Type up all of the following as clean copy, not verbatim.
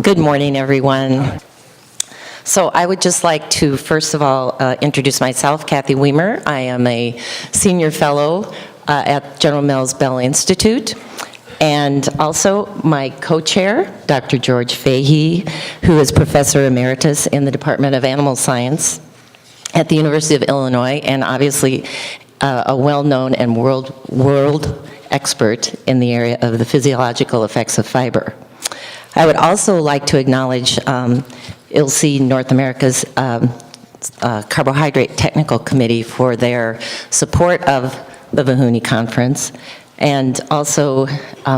Good morning, everyone. So I would just like to, first of all, introduce myself, Kathy Weimer. I am a senior fellow at General Mills Bell Institute, and also my co-chair, Dr. George Fahey, who is Professor Emeritus in the Department of Animal Science at the University of Illinois, and obviously a well-known and world expert in the area of the physiological effects of fiber. I would also like to acknowledge ILSI North America's Carbohydrate Technical Committee for their support of the Vahouny conference, and also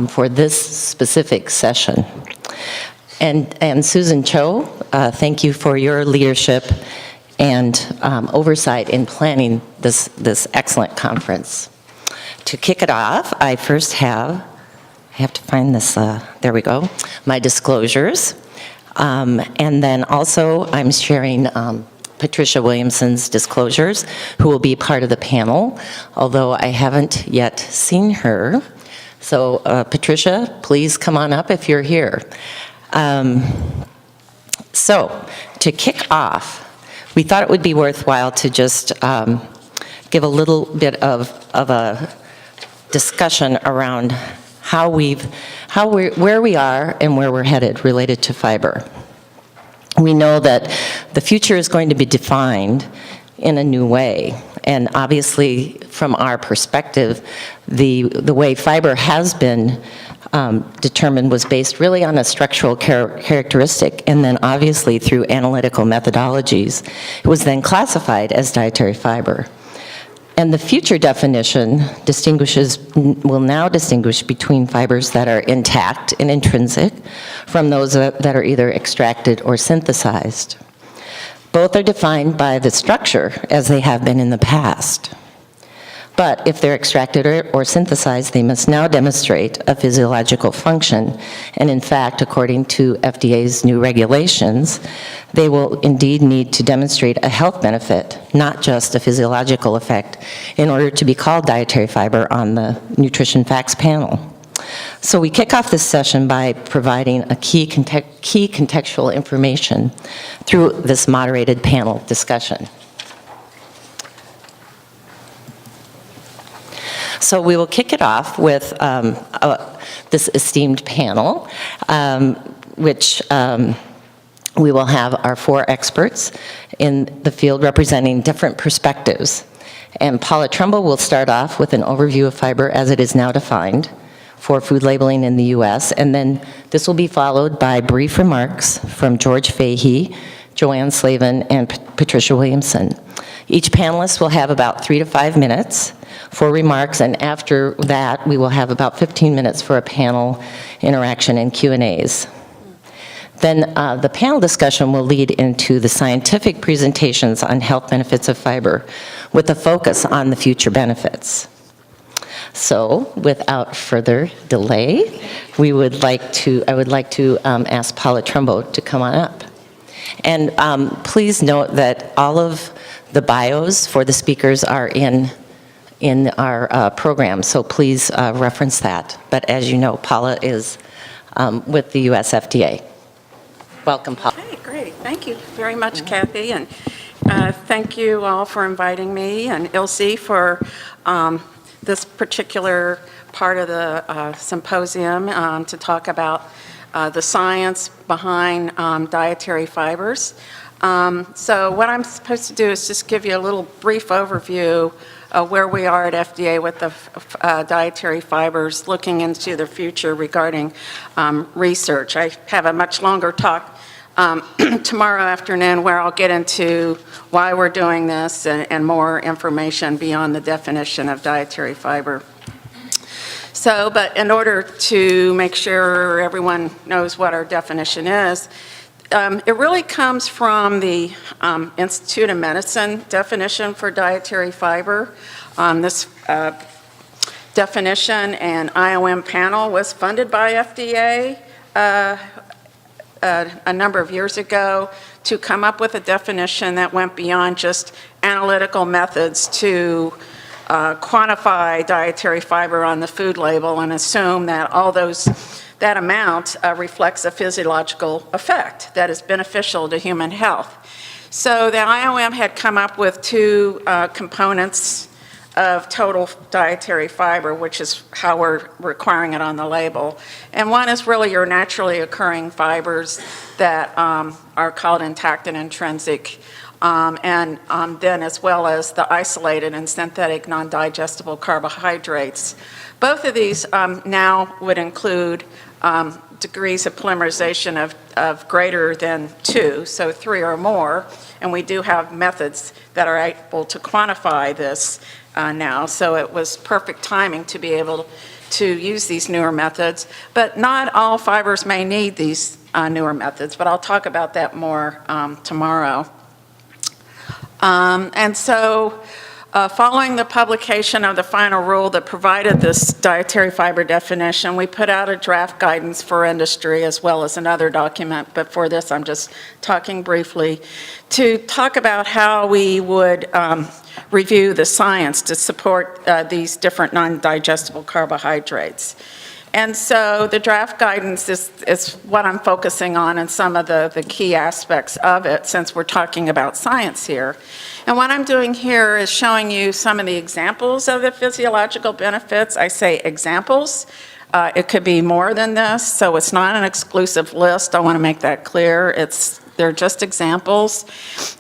for this specific session. And Susan Cho, thank you for your leadership and oversight in planning this excellent conference. To kick it off, I first I have to find this, there we go, my disclosures. And then also I'm sharing Patricia Williamson's disclosures, who will be part of the panel, although I haven't yet seen her. So Patricia, please come on up if you're here. So to kick off, we thought it would be worthwhile to just give a little bit of a discussion around where we are and where we're headed related to fiber. We know that the future is going to be defined in a new way, and obviously from our perspective, the way fiber has been determined was based really on a structural characteristic, and then obviously through analytical methodologies, it was then classified as dietary fiber. And the future definition will now distinguish between fibers that are intact and intrinsic from those that are either extracted or synthesized. Both are defined by the structure as they have been in the past. But if they're extracted or synthesized, they must now demonstrate a physiological function. And in fact, according to FDA's new regulations, they will indeed need to demonstrate a health benefit, not just a physiological effect, in order to be called dietary fiber on the Nutrition Facts panel. So we kick off this session by providing a key contextual information through this moderated panel discussion. So we will kick it off with this esteemed panel, which we will have our 4 experts in the field representing different perspectives. And Paula Trumbo will start off with an overview of fiber as it is now defined for food labeling in the U.S., and then this will be followed by brief remarks from George Fahey, Joanne Slavin, and Patricia Williamson. Each panelist will have about 3 to 5 minutes for remarks, and after that, we will have about 15 minutes for a panel interaction and Q&As. Then the panel discussion will lead into the scientific presentations on health benefits of fiber, with a focus on the future benefits. So, without further delay, I would like to ask Paula Trumbo to come on up. And please note that all of the bios for the speakers are in our program, so please reference that. But as you know, Paula is with the US FDA. Welcome, Paula. Okay, great. Thank you very much, Kathy, and thank you all for inviting me and ILSI for this particular part of the symposium to talk about the science behind dietary fibers. So what I'm supposed to do is just give you a little brief overview of where we are at FDA with the dietary fibers, looking into the future regarding research. I have a much longer talk tomorrow afternoon where I'll get into why we're doing this and more information beyond the definition of dietary fiber. So, but in order to make sure everyone knows what our definition is, it really comes from the Institute of Medicine definition for dietary fiber. This definition and IOM panel was funded by FDA a number of years ago to come up with a definition that went beyond just analytical methods to quantify dietary fiber on the food label and assume that all those that amount reflects a physiological effect that is beneficial to human health. So the IOM had come up with two components of total dietary fiber, which is how we're requiring it on the label. And one is really your naturally occurring fibers that are called intact and intrinsic, and then as well as the isolated and synthetic non-digestible carbohydrates. Both of these now would include degrees of polymerization of greater than 2, so 3 or more, and we do have methods that are able to quantify this now, so it was perfect timing to be able to use these newer methods. But not all fibers may need these newer methods, but I'll talk about that more tomorrow. And so following the publication of the final rule that provided this dietary fiber definition, we put out a draft guidance for industry as well as another document, but for this I'm just talking briefly, to talk about how we would review the science to support these different non-digestible carbohydrates. And so the draft guidance is what I'm focusing on and some of the key aspects of it, since we're talking about science here. And what I'm doing here is showing you some of the examples of the physiological benefits. I say examples. It could be more than this, so it's not an exclusive list. I want to make that clear. They're just examples.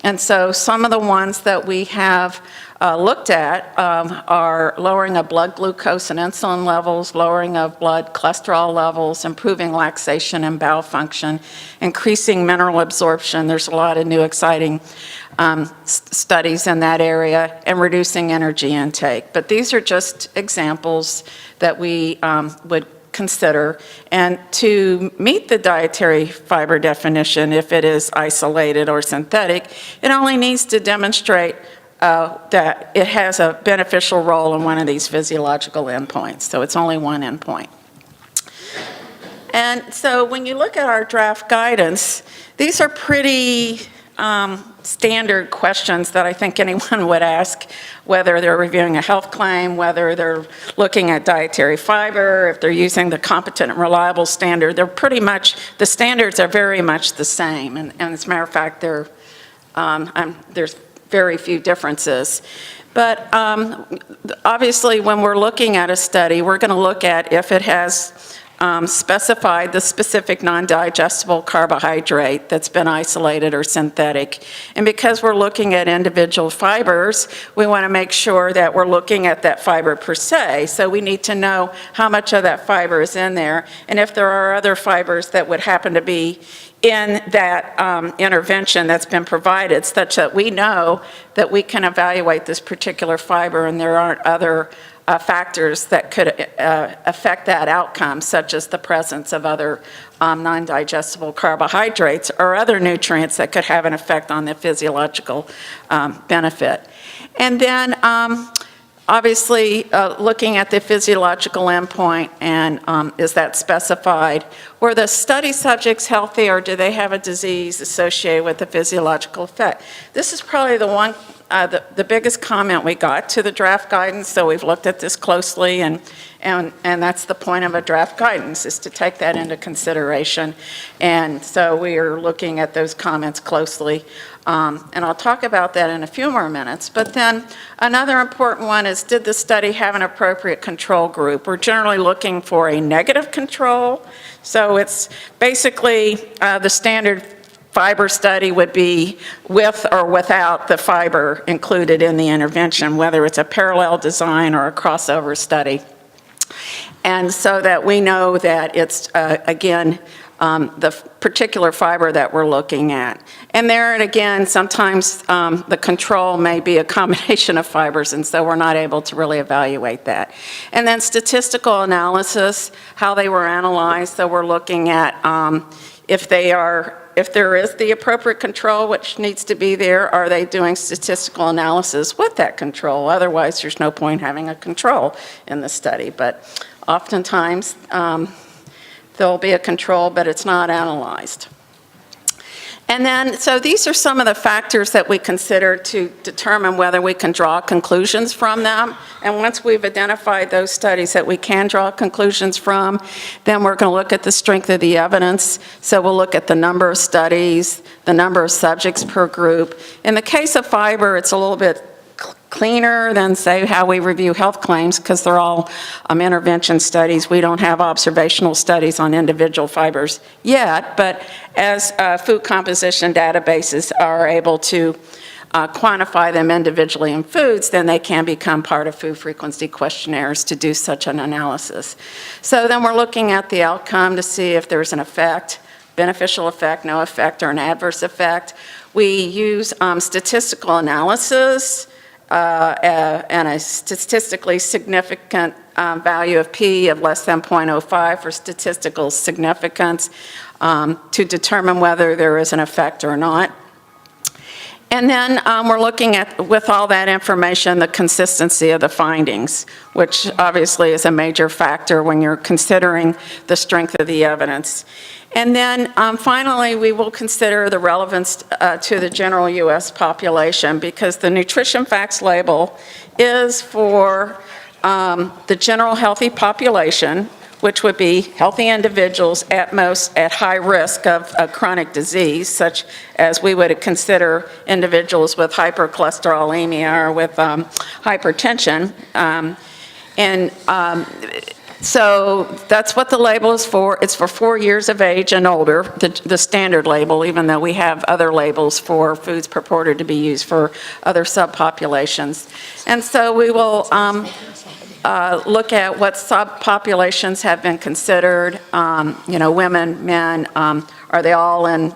And so some of the ones that we have looked at are lowering of blood glucose and insulin levels, lowering of blood cholesterol levels, improving laxation and bowel function, increasing mineral absorption. There's a lot of new exciting studies in that area, and reducing energy intake. But these are just examples that we would consider. And to meet the dietary fiber definition, if it is isolated or synthetic, it only needs to demonstrate that it has a beneficial role in one of these physiological endpoints. So it's only one endpoint. And so when you look at our draft guidance, these are pretty standard questions that I think anyone would ask, whether they're reviewing a health claim, whether they're looking at dietary fiber, if they're using the competent and reliable standard. They're pretty much, the standards are very much the same. And as a matter of fact, there's very few differences. But obviously, when we're looking at a study, we're going to look at if it has specified the specific non-digestible carbohydrate that's been isolated or synthetic. And because we're looking at individual fibers, we want to make sure that we're looking at that fiber per se. So we need to know how much of that fiber is in there, and if there are other fibers that would happen to be in that intervention that's been provided, such that we know that we can evaluate this particular fiber and there aren't other factors that could affect that outcome, such as the presence of other non-digestible carbohydrates or other nutrients that could have an effect on the physiological benefit. And then obviously looking at the physiological endpoint, and is that specified? Were the study subjects healthy, or do they have a disease associated with the physiological effect? This is probably the one, the biggest comment we got to the draft guidance, so we've looked at this closely, and that's the point of a draft guidance, is to take that into consideration. And so we are looking at those comments closely. And I'll talk about that in a few more minutes. But then another important one is, did the study have an appropriate control group? We're generally looking for a negative control. So it's basically the standard fiber study would be with or without the fiber included in the intervention, whether it's a parallel design or a crossover study. And so that we know that it's, again, the particular fiber that we're looking at. And there, and again, sometimes the control may be a combination of fibers, and so we're not able to really evaluate that. And then statistical analysis, how they were analyzed. So we're looking at if there is the appropriate control, which needs to be there, are they doing statistical analysis with that control? Otherwise, there's no point having a control in the study. But oftentimes, there'll be a control, but it's not analyzed. And then, so these are some of the factors that we consider to determine whether we can draw conclusions from them. And once we've identified those studies that we can draw conclusions from, then we're going to look at the strength of the evidence. So we'll look at the number of studies, the number of subjects per group. In the case of fiber, it's a little bit cleaner than, say, how we review health claims, because they're all intervention studies. We don't have observational studies on individual fibers yet, but as food composition databases are able to quantify them individually in foods, then they can become part of food frequency questionnaires to do such an analysis. So then we're looking at the outcome to see if there's an effect, beneficial effect, no effect, or an adverse effect. We use statistical analysis and a statistically significant value of P of less than 0.05 for statistical significance to determine whether there is an effect or not. And then we're looking at, with all that information, the consistency of the findings, which obviously is a major factor when you're considering the strength of the evidence. And then finally, we will consider the relevance to the general U.S. population, because the nutrition facts label is for the general healthy population, which would be healthy individuals at most at high risk of a chronic disease, such as we would consider individuals with hypercholesterolemia or with hypertension. So that's what the label is for. It's for 4 years of age and older, the standard label, even though we have other labels for foods purported to be used for other subpopulations. And so we will look at what subpopulations have been considered, women, men, are they all in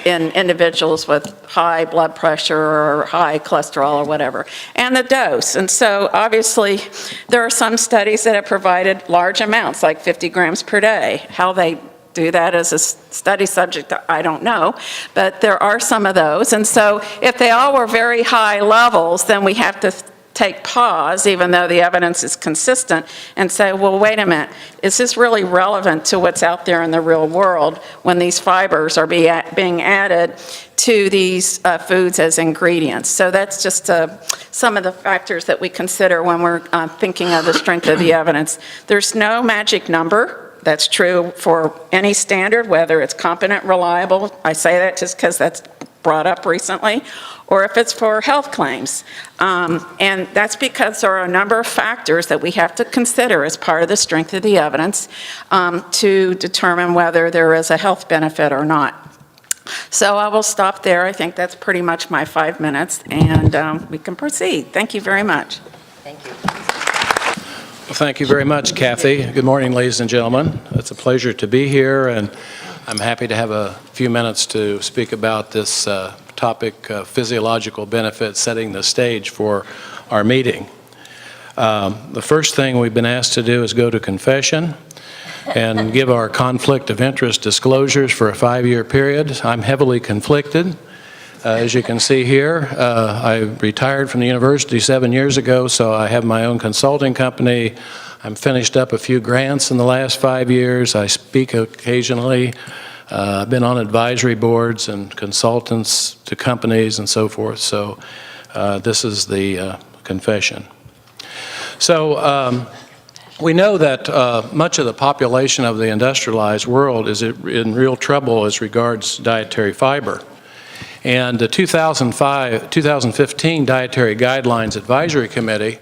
individuals with high blood pressure or high cholesterol or whatever, and the dose. And so obviously there are some studies that have provided large amounts, like 50 grams per day. How they do that as a study subject, I don't know, but there are some of those. And so if they all were very high levels, then we have to take pause, even though the evidence is consistent, and say, well, wait a minute, is this really relevant to what's out there in the real world when these fibers are being added to these foods as ingredients? So that's just some of the factors that we consider when we're thinking of the strength of the evidence. There's no magic number. That's true for any standard, whether it's competent, reliable. I say that just because that's brought up recently, or if it's for health claims. And that's because there are a number of factors that we have to consider as part of the strength of the evidence to determine whether there is a health benefit or not. So I will stop there. I think that's pretty much my 5 minutes, and we can proceed. Thank you very much. Thank you. Well, thank you very much, Kathy. Good morning, ladies and gentlemen. It's a pleasure to be here, and I'm happy to have a few minutes to speak about this topic, physiological benefits, setting the stage for our meeting. The first thing we've been asked to do is go to confession and give our conflict of interest disclosures for a 5-year period. I'm heavily conflicted. As you can see here, I retired from the university 7 years ago, so I have my own consulting company. I'm finished up a few grants in the last 5 years. I speak occasionally. I've been on advisory boards and consultants to companies and so forth. So this is the confession. So we know that much of the population of the industrialized world is in real trouble as regards dietary fiber. And the 2015 Dietary Guidelines Advisory Committee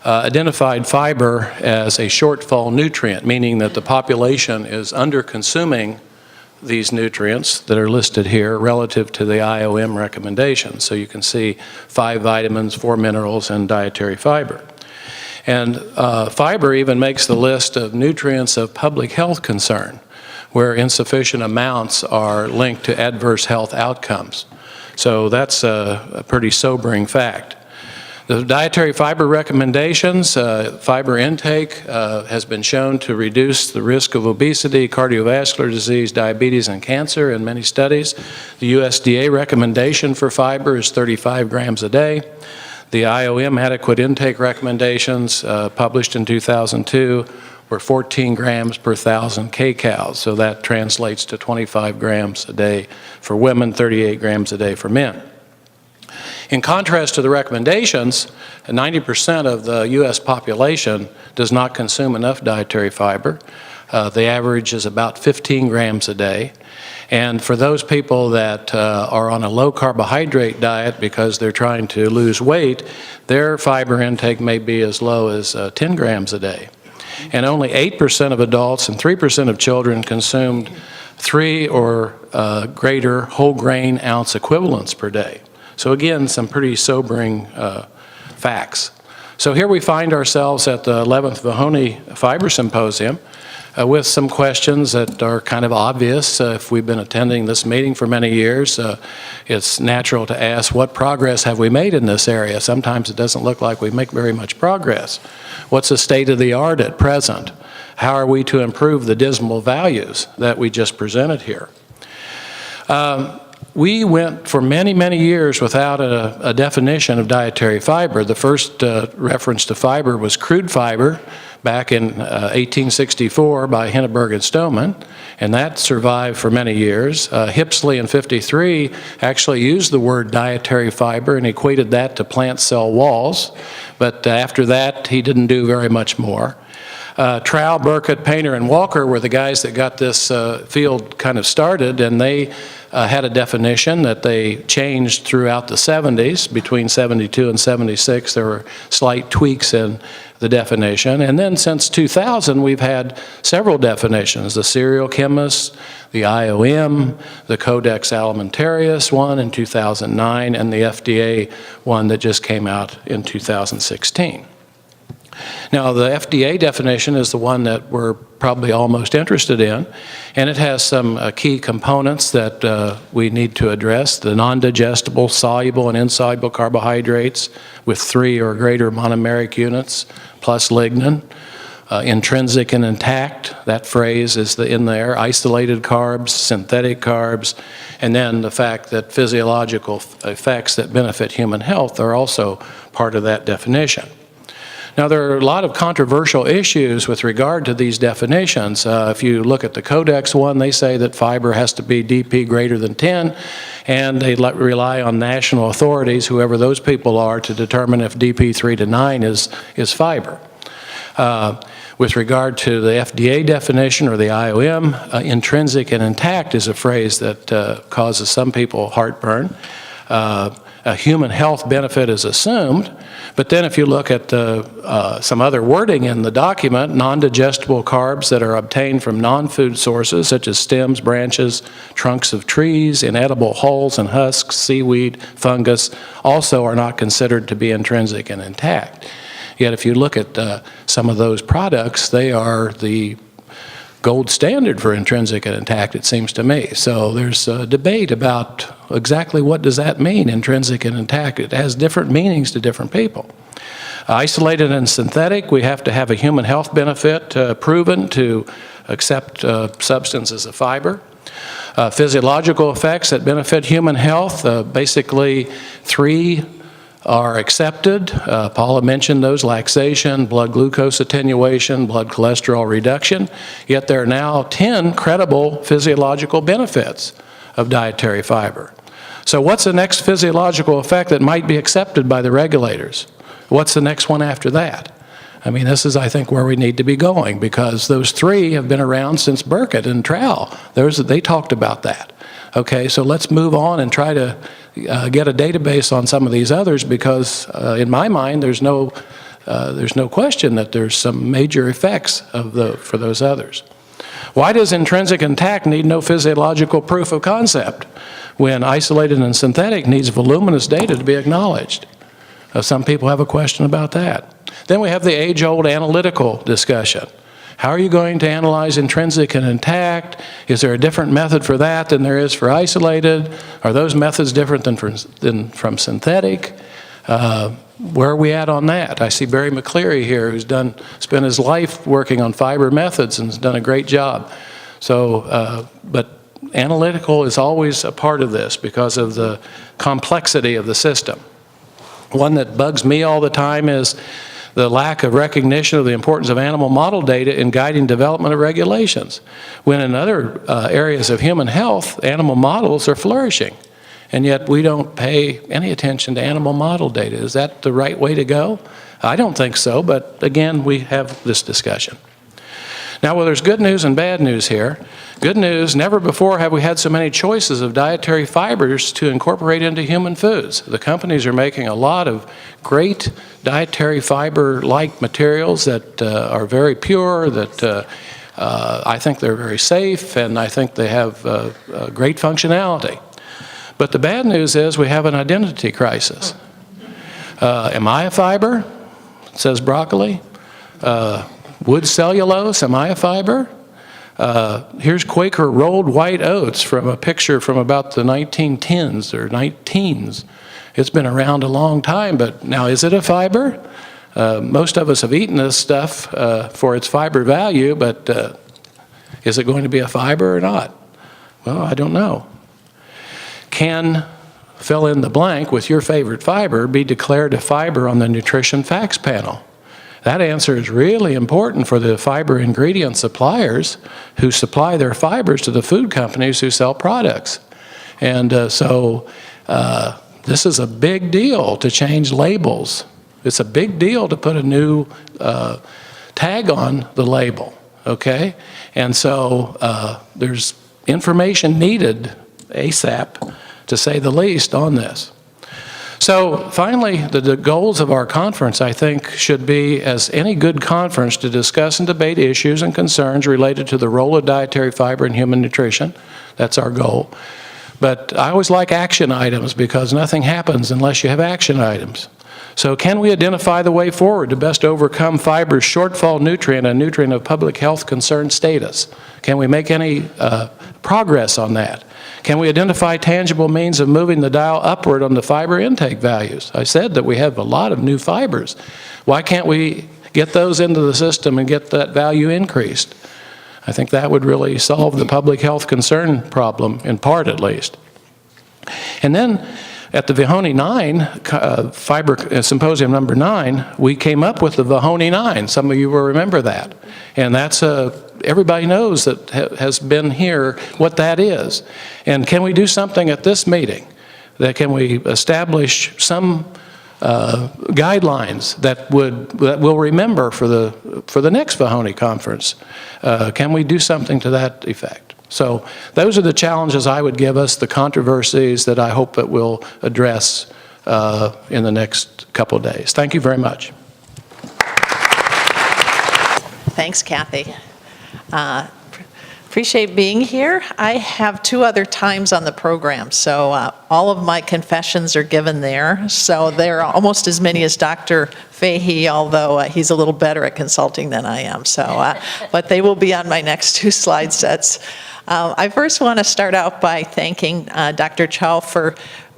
identified fiber as a shortfall nutrient, meaning that the population is under-consuming these nutrients that are listed here relative to the IOM recommendations. So you can see 5 vitamins, 4 minerals, and dietary fiber. And fiber even makes the list of nutrients of public health concern, where insufficient amounts are linked to adverse health outcomes. So that's a pretty sobering fact. The dietary fiber recommendations, fiber intake has been shown to reduce the risk of obesity, cardiovascular disease, diabetes, and cancer in many studies. The USDA recommendation for fiber is 35 grams a day. The IOM adequate intake recommendations published in 2002 were 14 grams per 1,000 kcal. So that translates to 25 grams a day for women, 38 grams a day for men. In contrast to the recommendations, 90% of the U.S. population does not consume enough dietary fiber. The average is about 15 grams a day. And for those people that are on a low carbohydrate diet because they're trying to lose weight, their fiber intake may be as low as 10 grams a day. And only 8% of adults and 3% of children consumed 3 or greater whole grain ounce equivalents per day. So again, some pretty sobering facts. So here we find ourselves at the 11th Vahouny Fiber Symposium with some questions that are kind of obvious. If we've been attending this meeting for many years, it's natural to ask, what progress have we made in this area? Sometimes it doesn't look like we make very much progress. What's the state of the art at present? How are we to improve the dismal values that we just presented here? We went for many, many years without a definition of dietary fiber. The first reference to fiber was crude fiber back in 1864 by Hindenburg and Stoneman, and that survived for many years. Hipsley in '53 actually used the word dietary fiber and equated that to plant cell walls, but after that he didn't do very much more. Trow, Burkett, Painter, and Walker were the guys that got this field kind of started, and they had a definition that they changed throughout the 70s. Between 72 and 76, there were slight tweaks in the definition. And then since 2000, we've had several definitions: the Serial Chemists, the IOM, the Codex Alimentarius one in 2009, and the FDA one that just came out in 2016. Now, the FDA definition is the one that we're probably all most interested in, and it has some key components that we need to address: the non-digestible, soluble, and insoluble carbohydrates with 3 or greater monomeric units, plus lignin. Intrinsic and intact, that phrase is in there. Isolated carbs, synthetic carbs, and then the fact that physiological effects that benefit human health are also part of that definition. Now, there are a lot of controversial issues with regard to these definitions. If you look at the Codex one, they say that fiber has to be DP greater than 10, and they rely on national authorities, whoever those people are, to determine if DP 3 to 9 is fiber. With regard to the FDA definition or the IOM, intrinsic and intact is a phrase that causes some people heartburn. A human health benefit is assumed, but then if you look at some other wording in the document, non-digestible carbs that are obtained from non-food sources such as stems, branches, trunks of trees, inedible hulls and husks, seaweed, fungus, also are not considered to be intrinsic and intact. Yet if you look at some of those products, they are the gold standard for intrinsic and intact, it seems to me. So there's a debate about exactly what does that mean, intrinsic and intact. It has different meanings to different people. Isolated and synthetic, we have to have a human health benefit proven to accept substance as a fiber. Physiological effects that benefit human health, basically 3 are accepted. Paula mentioned those: laxation, blood glucose attenuation, blood cholesterol reduction. Yet there are now 10 credible physiological benefits of dietary fiber. So what's the next physiological effect that might be accepted by the regulators? What's the next one after that? I mean, this is, I think, where we need to be going, because those 3 have been around since Burkett and Trow. They talked about that. Okay, so let's move on and try to get a database on some of these others, because in my mind there's no question that there's some major effects for those others. Why does intrinsic intact need no physiological proof of concept when isolated and synthetic needs voluminous data to be acknowledged? Some people have a question about that. Then we have the age-old analytical discussion. How are you going to analyze intrinsic and intact? Is there a different method for that than there is for isolated? Are those methods different than from synthetic? Where are we at on that? I see Barry McCleary here, who's spent his life working on fiber methods and has done a great job. So, but analytical is always a part of this because of the complexity of the system. One that bugs me all the time is the lack of recognition of the importance of animal model data in guiding development of regulations, when in other areas of human health, animal models are flourishing. And yet we don't pay any attention to animal model data. Is that the right way to go? I don't think so, but again, we have this discussion. Now, well, there's good news and bad news here. Good news, never before have we had so many choices of dietary fibers to incorporate into human foods. The companies are making a lot of great dietary fiber-like materials that are very pure, that I think they're very safe, and I think they have great functionality. But the bad news is we have an identity crisis. Am I a fiber? Says broccoli. Wood cellulose, am I a fiber? Here's Quaker rolled white oats from a picture from about the 1910s or 19s. It's been around a long time, but now is it a fiber? Most of us have eaten this stuff for its fiber value, but is it going to be a fiber or not? Well, I don't know. Can fill in the blank with your favorite fiber be declared a fiber on the nutrition facts panel? That answer is really important for the fiber ingredient suppliers who supply their fibers to the food companies who sell products. And so this is a big deal to change labels. It's a big deal to put a new tag on the label, okay? And so there's information needed ASAP, to say the least, on this. So finally, the goals of our conference, I think, should be, as any good conference, to discuss and debate issues and concerns related to the role of dietary fiber in human nutrition. That's our goal. But I always like action items because nothing happens unless you have action items. So can we identify the way forward to best overcome fiber's shortfall nutrient and nutrient of public health concern status? Can we make any progress on that? Can we identify tangible means of moving the dial upward on the fiber intake values? I said that we have a lot of new fibers. Why can't we get those into the system and get that value increased? I think that would really solve the public health concern problem, in part at least. And then at the Vahouny 9, Fiber Symposium number 9, we came up with the Vahouny 9. Some of you will remember that. And that's everybody knows that has been here what that is. And can we do something at this meeting? Can we establish some guidelines that we'll remember for the next Vahouny conference? Can we do something to that effect? So those are the challenges I would give us, the controversies that I hope that we'll address in the next couple of days. Thank you very much. Thanks, Kathy. Appreciate being here. I have 2 other times on the program, so all of my confessions are given there. So they're almost as many as Dr. Fahey, although he's a little better at consulting than I am. So, but they will be on my next 2 slide sets. I first want to start out by thanking Dr. Chow for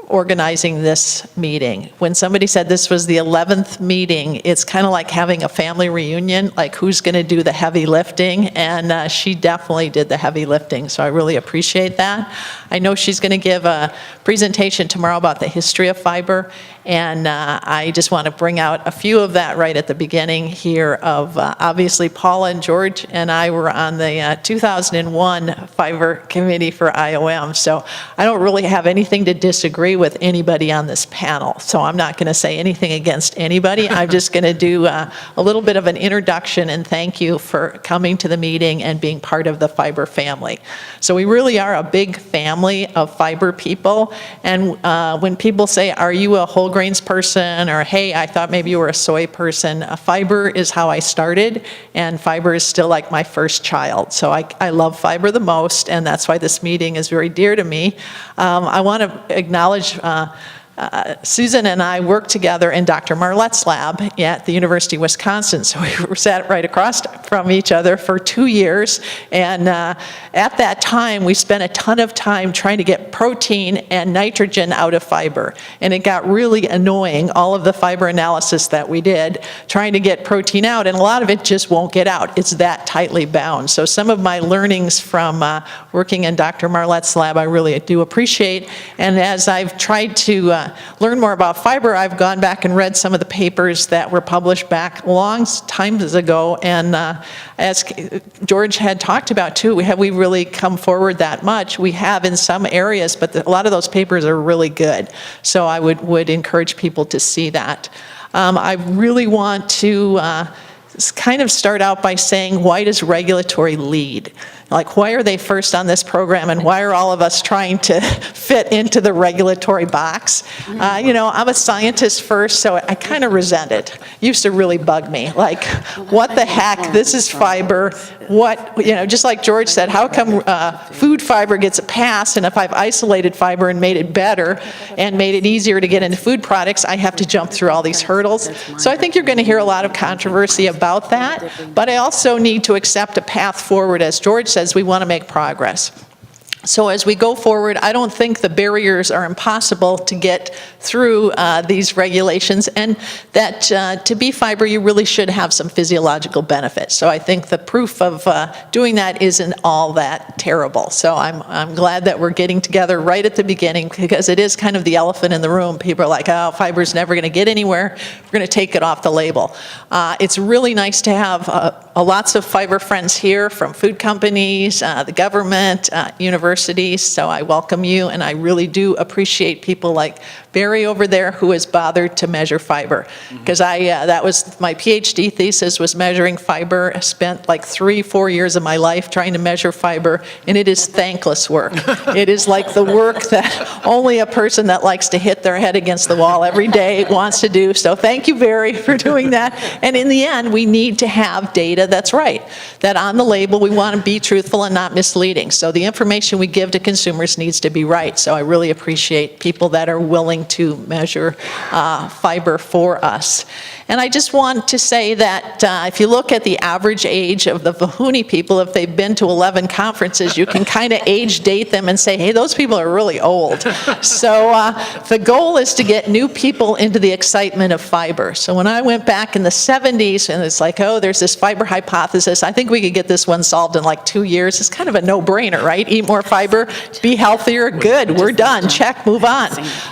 organizing this meeting. When somebody said this was the 11th meeting, it's kind of like having a family reunion, like who's going to do the heavy lifting, and she definitely did the heavy lifting, so I really appreciate that. I know she's going to give a presentation tomorrow about the history of fiber, and I just want to bring out a few of that right at the beginning here of, obviously, Paula and George and I were on the 2001 Fiber Committee for IOM, so I don't really have anything to disagree with anybody on this panel, so I'm not going to say anything against anybody. I'm just going to do a little bit of an introduction and thank you for coming to the meeting and being part of the fiber family. So we really are a big family of fiber people, and when people say, are you a whole grains person, or hey, I thought maybe you were a soy person, fiber is how I started, and fiber is still like my first child. So I love fiber the most, and that's why this meeting is very dear to me. I want to acknowledge Susan and I worked together in Dr. Marlette's lab at the University of Wisconsin, so we sat right across from each other for 2 years. And at that time, we spent a ton of time trying to get protein and nitrogen out of fiber. And it got really annoying, all of the fiber analysis that we did, trying to get protein out, and a lot of it just won't get out. It's that tightly bound. So some of my learnings from working in Dr. Marlette's lab, I really do appreciate. And as I've tried to learn more about fiber, I've gone back and read some of the papers that were published back long times ago. And as George had talked about too, have we really come forward that much? We have in some areas, but a lot of those papers are really good. So I would encourage people to see that. I really want to kind of start out by saying, why does regulatory lead? Like, why are they first on this program, and why are all of us trying to fit into the regulatory box? You know, I'm a scientist first, so I kind of resent it. Used to really bug me. Like, what the heck? This is fiber. What, you know, just like George said, how come food fiber gets a pass, and if I've isolated fiber and made it better and made it easier to get into food products, I have to jump through all these hurdles? So I think you're going to hear a lot of controversy about that, but I also need to accept a path forward. As George says, we want to make progress. So as we go forward, I don't think the barriers are impossible to get through these regulations, and that to be fiber, you really should have some physiological benefits. So I think the proof of doing that isn't all that terrible. So I'm glad that we're getting together right at the beginning, because it is kind of the elephant in the room. People are like, oh, fiber's never going to get anywhere. We're going to take it off the label. It's really nice to have lots of fiber friends here from food companies, the government, universities. So I welcome you, and I really do appreciate people like Barry over there who has bothered to measure fiber, because that was my PhD thesis, was measuring fiber. I spent like 3-4 years of my life trying to measure fiber, and it is thankless work. It is like the work that only a person that likes to hit their head against the wall every day wants to do. So thank you, Barry, for doing that. And in the end, we need to have data that's right, that on the label we want to be truthful and not misleading. So the information we give to consumers needs to be right. So I really appreciate people that are willing to measure fiber for us. And I just want to say that if you look at the average age of the Vahouny people, if they've been to 11 conferences, you can kind of age date them and say, hey, those people are really old. So the goal is to get new people into the excitement of fiber. So when I went back in the 70s, and it's like, oh, there's this fiber hypothesis, I think we could get this one solved in like 2 years. It's kind of a no-brainer, right? Eat more fiber, be healthier, good, we're done, check, move on.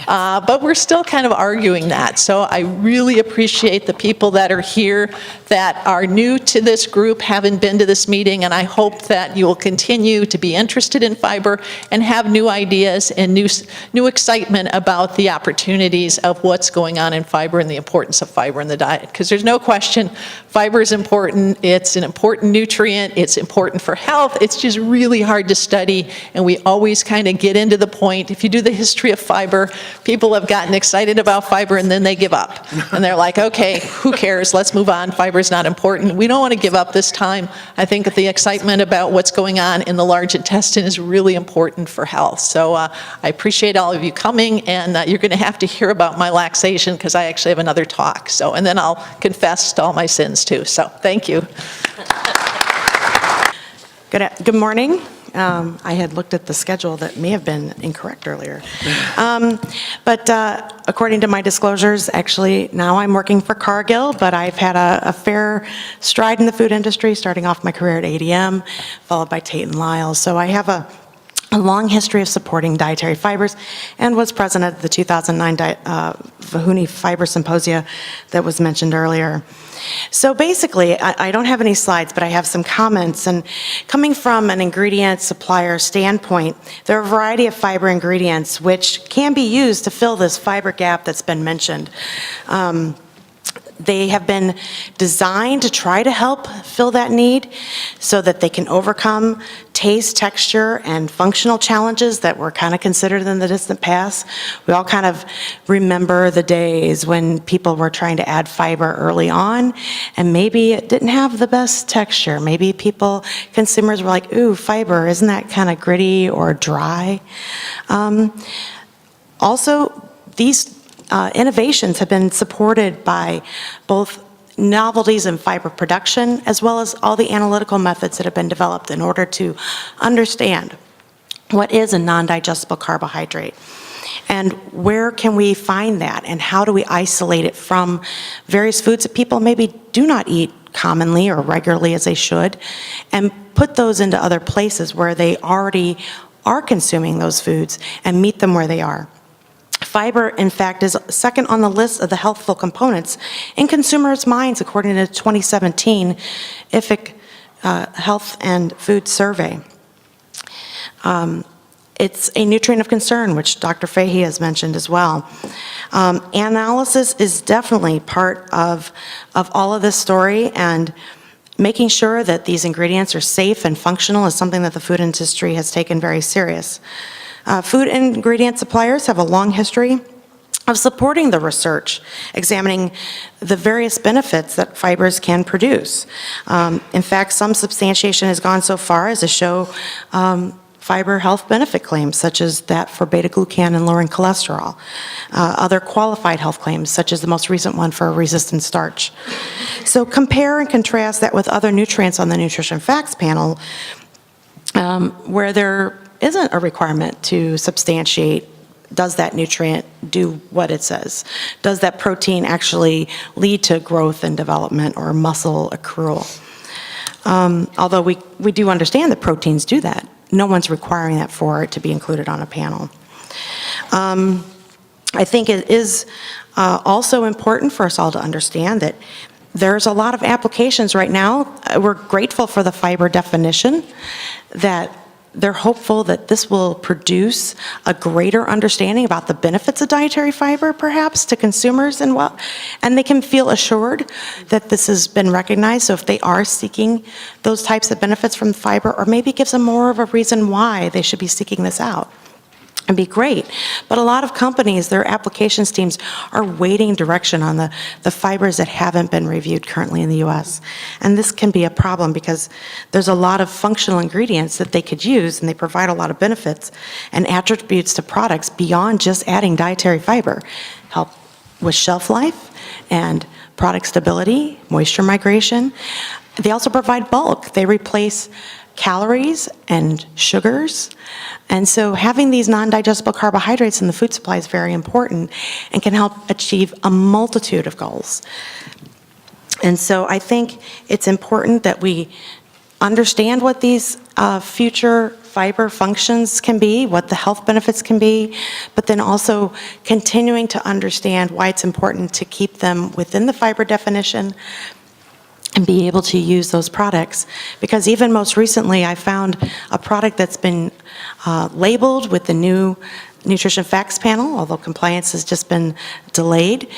But we're still kind of arguing that. So I really appreciate the people that are here that are new to this group, haven't been to this meeting, and I hope that you will continue to be interested in fiber and have new ideas and new excitement about the opportunities of what's going on in fiber and the importance of fiber in the diet. Because there's no question, fiber is important, it's an important nutrient, it's important for health, it's just really hard to study, and we always kind of get into the point. If you do the history of fiber, people have gotten excited about fiber and then they give up. And they're like, okay, who cares, let's move on, fiber's not important. We don't want to give up this time. I think that the excitement about what's going on in the large intestine is really important for health. So I appreciate all of you coming, and you're going to have to hear about my laxation because I actually have another talk. So, and then I'll confess to all my sins too. So thank you. Good morning. I had looked at the schedule that may have been incorrect earlier. But according to my disclosures, actually now I'm working for Cargill, but I've had a fair stride in the food industry, starting off my career at ADM, followed by Tate & Lyle. So I have a long history of supporting dietary fibers, and was president of the 2009 Vahouny Fiber Symposia that was mentioned earlier. So basically, I don't have any slides, but I have some comments. And coming from an ingredient supplier standpoint, there are a variety of fiber ingredients which can be used to fill this fiber gap that's been mentioned. They have been designed to try to help fill that need so that they can overcome taste, texture, and functional challenges that were kind of considered in the distant past. We all kind of remember the days when people were trying to add fiber early on, and maybe it didn't have the best texture. Maybe consumers were like, ooh, fiber, isn't that kind of gritty or dry? Also, these innovations have been supported by both novelties in fiber production, as well as all the analytical methods that have been developed in order to understand what is a non-digestible carbohydrate and where can we find that, and how do we isolate it from various foods that people maybe do not eat commonly or regularly as they should, and put those into other places where they already are consuming those foods and meet them where they are. Fiber, in fact, is second on the list of the healthful components in consumers' minds, according to the 2017 IFIC Health and Food Survey. It's a nutrient of concern, which Dr. Fahey has mentioned as well. Analysis is definitely part of all of this story, and making sure that these ingredients are safe and functional is something that the food industry has taken very serious. Food ingredient suppliers have a long history of supporting the research, examining the various benefits that fibers can produce. In fact, some substantiation has gone so far as to show fiber health benefit claims, such as that for beta-glucan and lowering cholesterol. Other qualified health claims, such as the most recent one for resistant starch. So compare and contrast that with other nutrients on the nutrition facts panel, where there isn't a requirement to substantiate, does that nutrient do what it says? Does that protein actually lead to growth and development or muscle accrual? Although we do understand that proteins do that. No one's requiring that for it to be included on a panel. I think it is also important for us all to understand that there's a lot of applications right now. We're grateful for the fiber definition, that they're hopeful that this will produce a greater understanding about the benefits of dietary fiber, perhaps, to consumers, and they can feel assured that this has been recognized. So if they are seeking those types of benefits from fiber, or maybe gives them more of a reason why they should be seeking this out, it'd be great. But a lot of companies, their applications teams are waiting direction on the fibers that haven't been reviewed currently in the US. And this can be a problem because there's a lot of functional ingredients that they could use, and they provide a lot of benefits and attributes to products beyond just adding dietary fiber. Help with shelf life and product stability, moisture migration. They also provide bulk. They replace calories and sugars. And so having these non-digestible carbohydrates in the food supply is very important and can help achieve a multitude of goals. And so I think it's important that we understand what these future fiber functions can be, what the health benefits can be, but then also continuing to understand why it's important to keep them within the fiber definition and be able to use those products. Because even most recently, I found a product that's been labeled with the new Nutrition Facts panel, although compliance has just been delayed.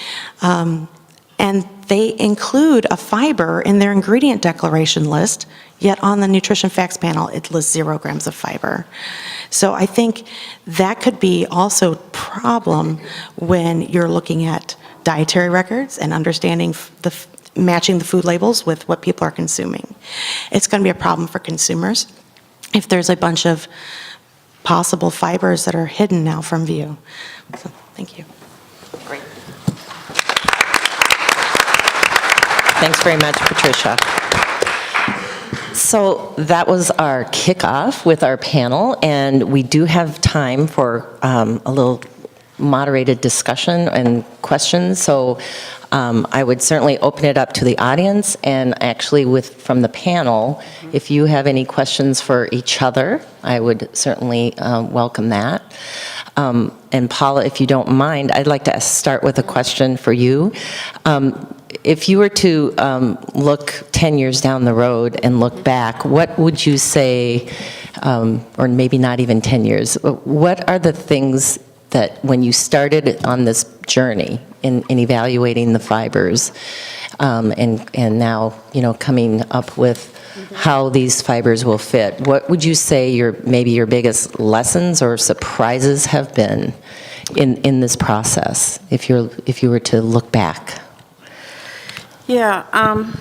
And they include a fiber in their ingredient declaration list, yet on the Nutrition Facts panel, it lists 0 grams of fiber. So I think that could be also a problem when you're looking at dietary records and understanding matching the food labels with what people are consuming. It's going to be a problem for consumers if there's a bunch of possible fibers that are hidden now from view. So, thank you. Great. Thanks very much, Patricia. So that was our kickoff with our panel, and we do have time for a little moderated discussion and questions. So I would certainly open it up to the audience, and actually from the panel, if you have any questions for each other, I would certainly welcome that. And Paula, if you don't mind, I'd like to start with a question for you. If you were to look 10 years down the road and look back, what would you say, or maybe not even 10 years, what are the things that when you started on this journey in evaluating the fibers, and now, coming up with how these fibers will fit, what would you say maybe your biggest lessons or surprises have been in this process, if you were to look back? Yeah, I'm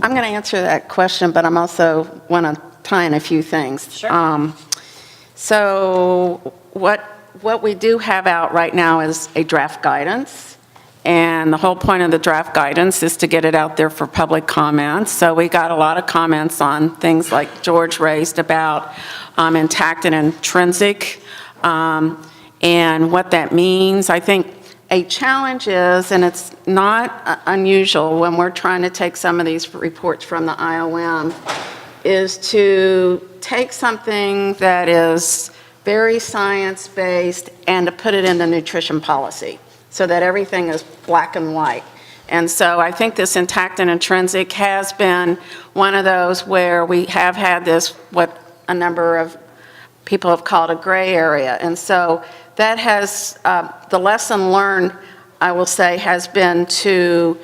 going to answer that question, but I'm also want to tie in a few things. Sure. So what we do have out right now is a draft guidance, And the whole point of the draft guidance is to get it out there for public comments. So we got a lot of comments on things like George raised about intact and intrinsic, and what that means. I think a challenge is, and it's not unusual when we're trying to take some of these reports from the IOM, is to take something that is very science-based and to put it into nutrition policy so that everything is black and white. And so I think this intact and intrinsic has been one of those where we have had this, what a number of people have called a gray area. And so that has, the lesson learned, I will say, has been to,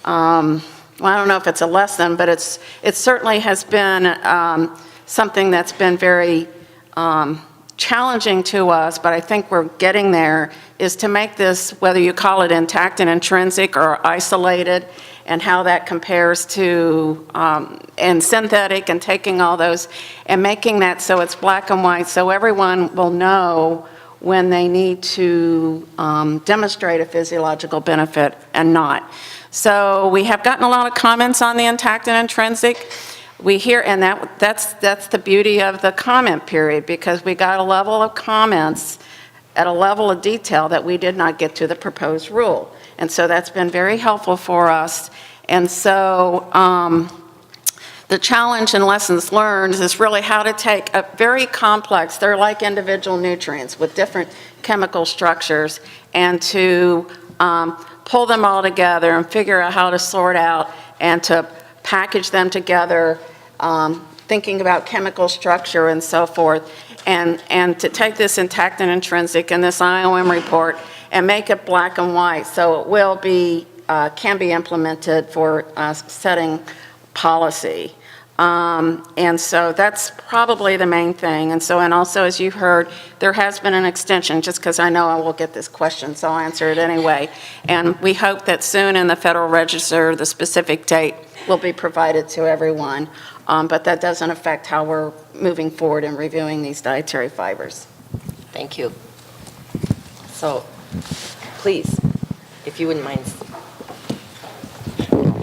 well, I don't know if it's a lesson, but it certainly has been something that's been very challenging to us, but I think we're getting there, is to make this, whether you call it intact and intrinsic or isolated, and how that compares to, and synthetic, and taking all those, and making that so it's black and white, so everyone will know when they need to demonstrate a physiological benefit and not. So we have gotten a lot of comments on the intact and intrinsic. We hear, and that's the beauty of the comment period, because we got a level of comments at a level of detail that we did not get to the proposed rule. And so that's been very helpful for us. And so the challenge and lessons learned is really how to take a very complex, they're like individual nutrients with different chemical structures, and to pull them all together and figure out how to sort out and to package them together, thinking about chemical structure and so forth, and to take this intact and intrinsic and this IOM report and make it black and white so it will be, can be implemented for setting policy. And so that's probably the main thing. And so, and also, as you heard, there has been an extension, just because I know I will get this question, so I'll answer it anyway. And we hope that soon in the Federal Register, the specific date will be provided to everyone. But that doesn't affect how we're moving forward and reviewing these dietary fibers. Thank you. So, please, if you wouldn't mind,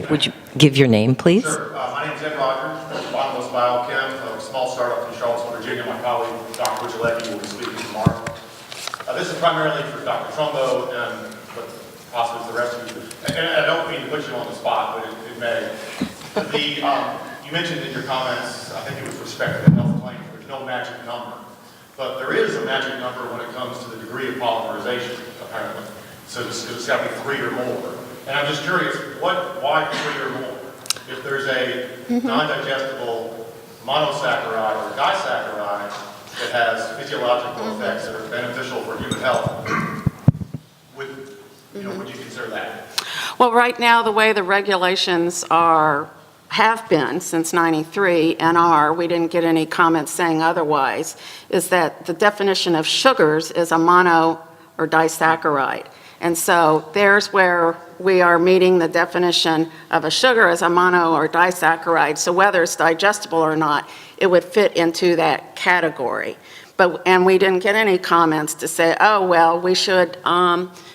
would you give your name, please? Sure. My name is Ed Rogers. I'm Bottomless Biochem, a small startup in Charlottesville, Virginia. My colleague, Dr. Wigelecki, will be speaking tomorrow. This is primarily for Dr. Trumbo and possibly the rest of you. And I don't mean to put you on the spot, but it may. You mentioned in your comments, I think it was with respect to the health claim, there's no magic number. But there is a magic number when it comes to the degree of polymerization, apparently. So it's got to be 3 or more. And I'm just curious, why 3 or more? If there's a non-digestible monosaccharide or disaccharide that has physiological effects that are beneficial for human health, would you consider that? Well, right now, the way the regulations have been since '93 and we didn't get any comments saying otherwise, is that the definition of sugars is a mono or disaccharide. And so there's where we are meeting the definition of a sugar as a mono or disaccharide. So whether it's digestible or not, it would fit into that category. And we didn't get any comments to say, oh, well, we should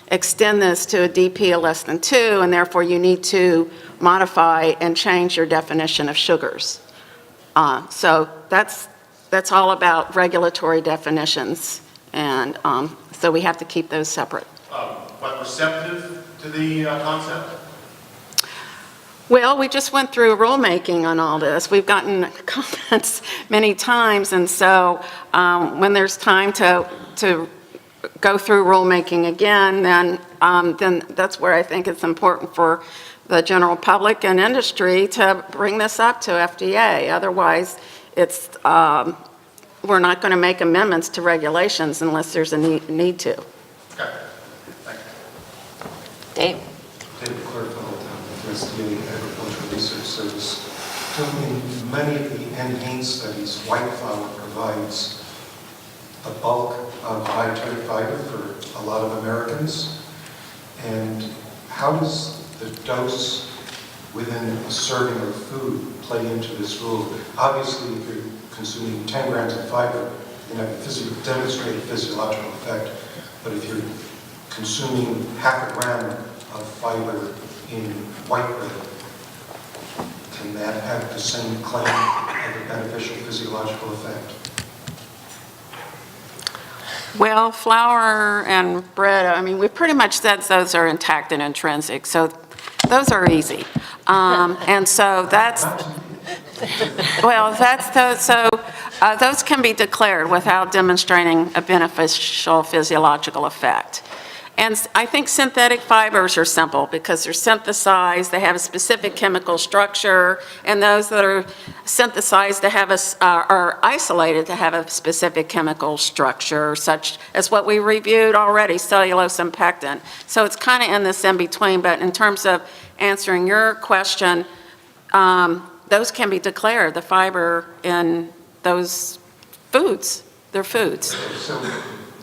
extend this to a DP of less than 2, and therefore you need to modify and change your definition of sugars. So that's all about regulatory definitions, and so we have to keep those separate. But receptive to the concept? Well, we just went through rulemaking on all this. We've gotten comments many times, and so when there's time to go through rulemaking again, then that's where I think it's important for the general public and industry to bring this up to FDA. Otherwise, it's we're not going to make amendments to regulations unless there's a need to. Okay. Thank you. Dave. David Clarkfield with USDA Agricultural Research Service. In many of the end studies, white flour provides a bulk of dietary fiber for a lot of Americans. And how does the dose within a serving of food play into this rule? Obviously, if you're consuming 10 grams of fiber, you can have a demonstrated physiological effect. But if you're consuming half a gram of fiber in white bread, can that have the same claim of a beneficial physiological effect? Well, flour and bread, I mean, we pretty much said those are intact and intrinsic, so those are easy. And so that's, well, those can be declared without demonstrating a beneficial physiological effect. And I think synthetic fibers are simple because they're synthesized, they have a specific chemical structure, and those that are synthesized to have are isolated to have a specific chemical structure, such as what we reviewed already, cellulose and pectin. So it's kind of in this in-between, but in terms of answering your question, those can be declared, the fiber in those foods, they're foods. So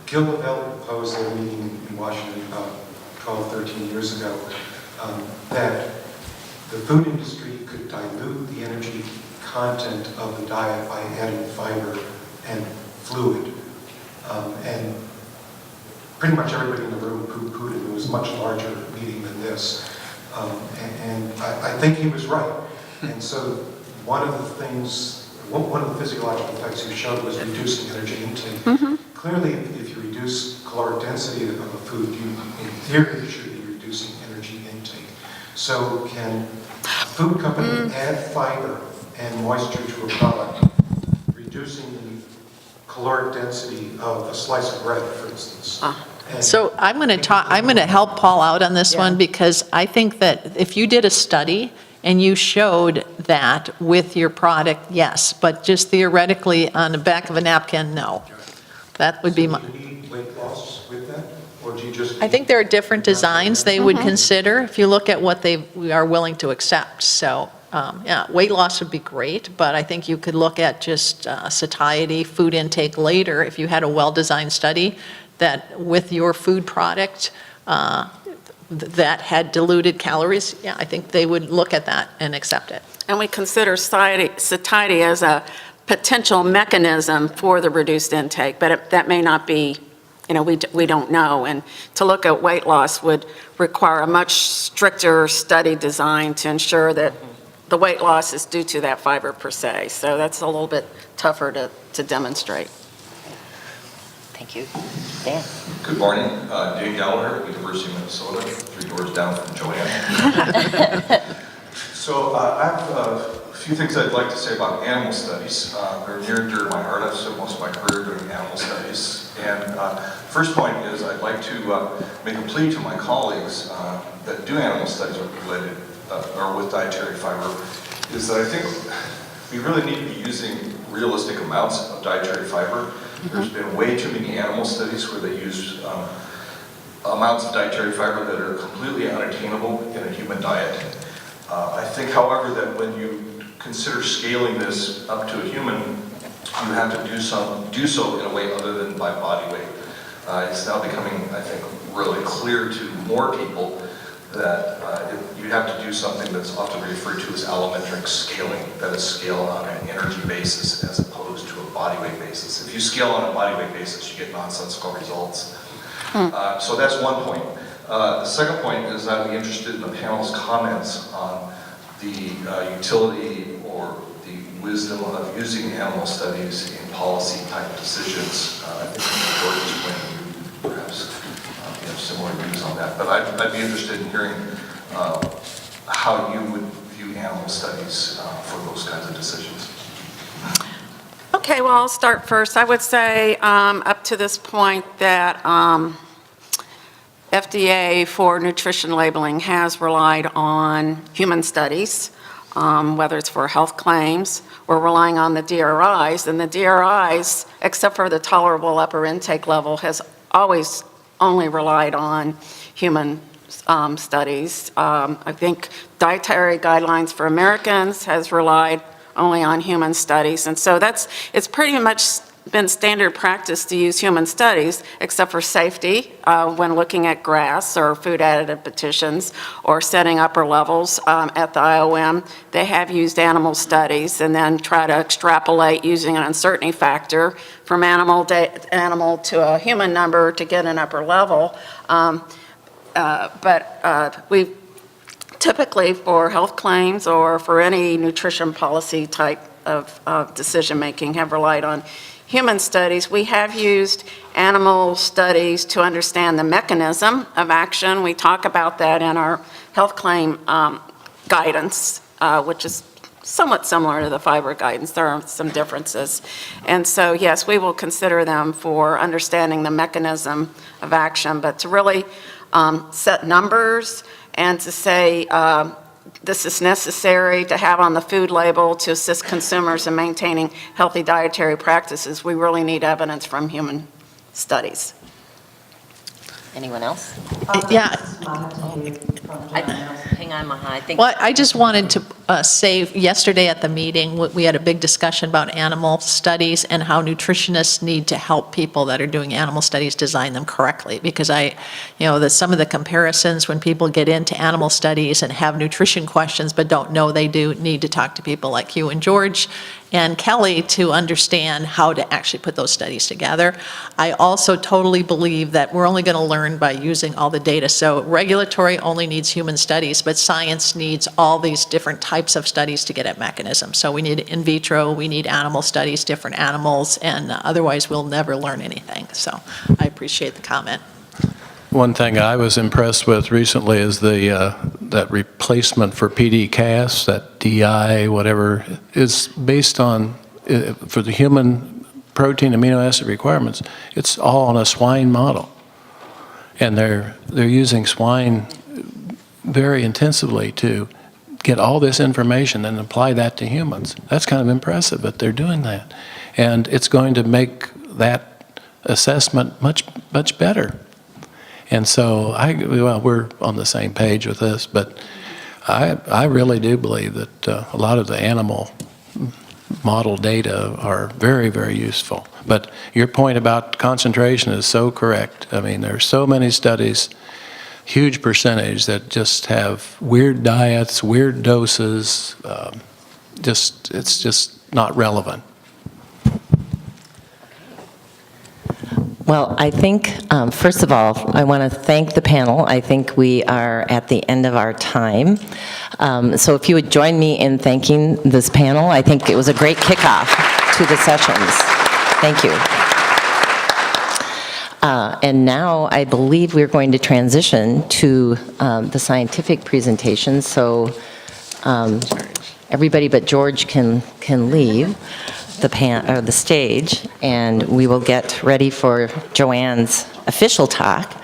Gilbert proposed at a meeting in Washington about 12, 13 years ago that the food industry could dilute the energy content of the diet by adding fiber and fluid. And pretty much everybody in the room poo-pooed it. It was a much larger meeting than this. And I think he was right. And so one of the physiological effects he showed was reducing energy intake. Mm-hmm. Clearly, if you reduce caloric density of a food, you, in theory, should be reducing energy intake. So can a food company add fiber and moisture to a product, reducing the caloric density of a slice of bread, for instance? And So I'm going to help Paul out on this one, because I think that if you did a study and you showed that with your product, yes, but just theoretically on the back of a napkin, no. That would be my, do you need weight loss with that, or do you just? I think there are different designs they would consider if you look at what they are willing to accept. So, yeah, weight loss would be great, but I think you could look at just satiety, food intake later, if you had a well-designed study that with your food product that had diluted calories, yeah, I think they would look at that and accept it. And we consider satiety as a potential mechanism for the reduced intake, but that may not be, we don't know. And to look at weight loss would require a much stricter study design to ensure that the weight loss is due to that fiber per se. So that's a little bit tougher to demonstrate. Thank you. Dan? Good morning, Dan Gallagher, University of Minnesota, 3 doors down from Joanne. So I have a few things I'd like to say about animal studies. They're near and dear to my heart. I've spent most of my career doing animal studies. And first point is I'd like to make a plea to my colleagues that do animal studies related or with dietary fiber, is that I think we really need to be using realistic amounts of dietary fiber. There's been way too many animal studies where they use amounts of dietary fiber that are completely unattainable in a human diet. I think, however, that when you consider scaling this up to a human, you have to do so in a way other than by body weight. It's now becoming, I think, really clear to more people that you have to do something that's often referred to as allometric scaling, that is scale on an energy basis as opposed to a body weight basis. If you scale on a body weight basis, you get nonsensical results. So that's one point. The second point is I'd be interested in the panel's comments on the utility or the wisdom of using animal studies in policy type decisions. I think George's point, you perhaps have similar views on that. But I'd be interested in hearing how you would view animal studies for those kinds of decisions. Okay, well, I'll start first. I would say up to this point that FDA for nutrition labeling has relied on human studies, whether it's for health claims. We're relying on the DRIs, and the DRIs, except for the tolerable upper intake level, has always only relied on human studies. I think dietary guidelines for Americans has relied only on human studies, and so it's pretty much been standard practice to use human studies, except for safety when looking at GRAS or food additive petitions or setting upper levels at the IOM. They have used animal studies and then try to extrapolate using an uncertainty factor from animal to a human number to get an upper level. But we typically, for health claims or for any nutrition policy type of decision-making, have relied on human studies. We have used animal studies to understand the mechanism of action. We talk about that in our health claim guidance, which is somewhat similar to the fiber guidance. There are some differences. And so, yes, we will consider them for understanding the mechanism of action, but to really set numbers and to say this is necessary to have on the food label to assist consumers in maintaining healthy dietary practices, we really need evidence from human studies. Anyone else? Yeah. Hang on, Maha, I think. Well, I just wanted to say, yesterday at the meeting, we had a big discussion about animal studies and how nutritionists need to help people that are doing animal studies design them correctly. Because some of the comparisons when people get into animal studies and have nutrition questions but don't know they do, need to talk to people like you and George and Kelly to understand how to actually put those studies together. I also totally believe that we're only going to learn by using all the data. So regulatory only needs human studies, but science needs all these different types of studies to get at mechanisms. So we need in vitro, we need animal studies, different animals, and otherwise we'll never learn anything. So I appreciate the comment. One thing I was impressed with recently is that replacement for PD-CAS, that DI, whatever, is based on, for the human protein amino acid requirements, it's all on a swine model. And they're using swine very intensively to get all this information and apply that to humans. That's kind of impressive that they're doing that. And it's going to make that assessment much, much better. And so, we're on the same page with this, but I really do believe that a lot of the animal model data are very, very useful. But your point about concentration is so correct. I mean, there are so many studies, huge percentage, that just have weird diets, weird doses. It's just not relevant. Well, I think, first of all, I want to thank the panel. I think we are at the end of our time. So if you would join me in thanking this panel, I think it was a great kickoff to the sessions. Thank you. And now I believe we're going to transition to the scientific presentation. So everybody but George can leave the stage, and we will get ready for Joanne's official talk